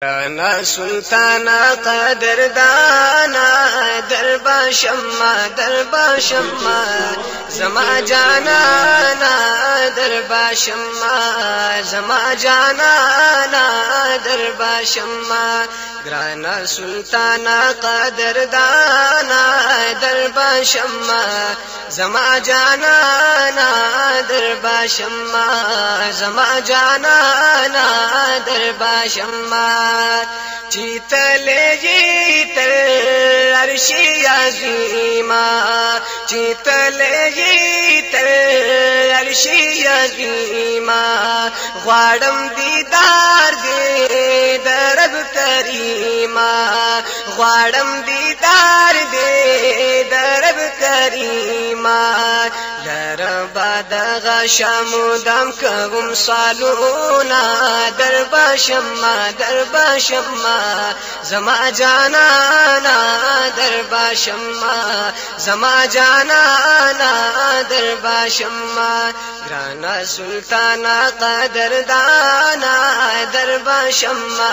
انا سلطانا قدردانا دربا شما زما جانانا دربا شما زما جانانا دربا شما گرانا سلطانا قدردانا دربا شما زما جانانا دربا شما زما جانانا دربا شما چیتلے تر عرشی عظیمہ چیتلے تر عرشی عظیمہ غواړم دیدار دې درب کریمہ غواړم دیدار دې درب کریمہ دربا دغه شمودم کوم سالونا دربا شما زما جانانا دربا شما زما جانانا دربا شما گرانا سلطانا قدردانا دربا شما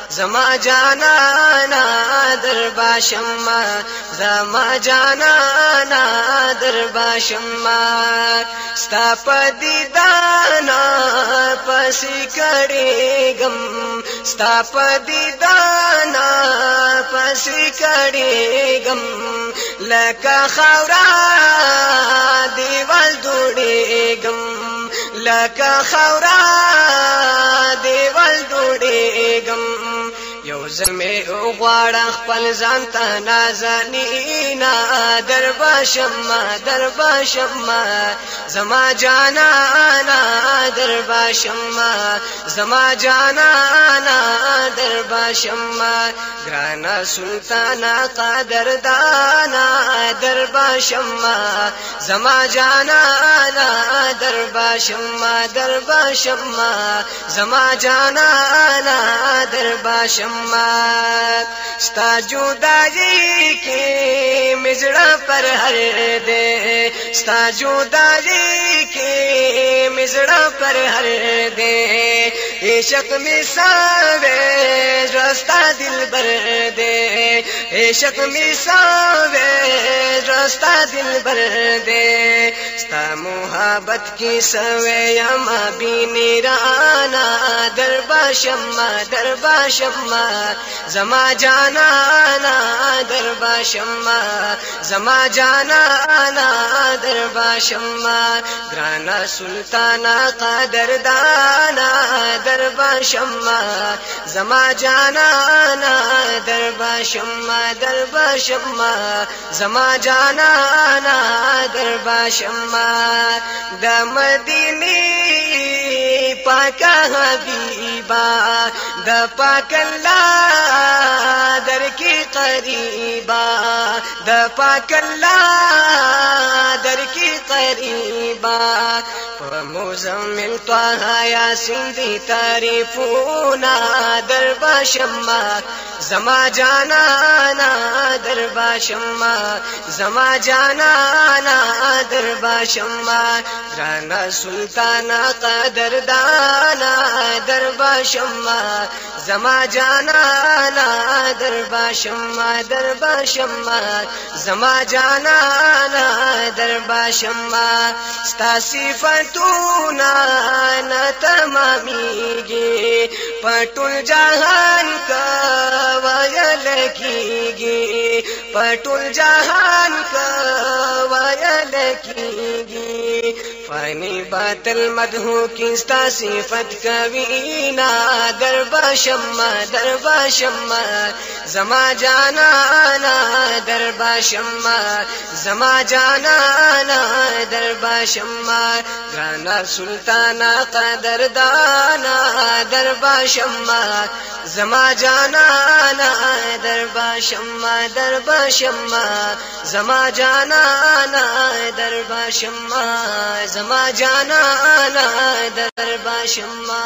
زما جانانا دربا شما زما جانانا دربا شما ستا پدیدانا پسی کړېږم ستا پدیدانا پسی کړېږم لکه خاورا دیوال دوړېږم لکه خاورا دیوال دوړېږم یو زمه غواړم خپل ځان ته نازنینا دربا شما زما جانانا دربا شما زما جانانا دربا شما گرانا سلطانا قدردانا دربا شما زما جانانا دربا شما زما جانانا دربا شما ستا جدائی کی مزڑا پر ہر دے ستا جدائی کی مزڑا پر ہر دے عشق میں ساوے رستہ دل بر دے عشق میں ساوے رستہ دل بر دے ستا محبت کی سوے یما بینی رانا دربا شما زما جانانا دربا شما زما جانانا دربا شما گرانا سلطانا قدردانا دربا شما زما جانانا دربا شما زما جانانا دربا شما د مدینه پاکا حبیبا د پاک الله در کی قریبا د پاک الله در کی قریبا مزمل طه یاسین دی تعریفونا دربا شما زما جانانا دربا شما زما جانانا دربا شما گرانا سلطانا قدردانا دربا شما زما جانانا دربا شما زما جانانا دربا شما ستا صفتونا نا تمامیږي پټول جهان کا ویل کیږي پټول جهان کا ویل کیږي فانی باطل مدحو کی ستا صفت کوینا دربا شما زما جانانا دربا شما زما جانانا دربا شما گرانا سلطانا قدردانا دربا شما زما جانانا دربا شما زما جانانا دربا شما زما جانانا دربا شما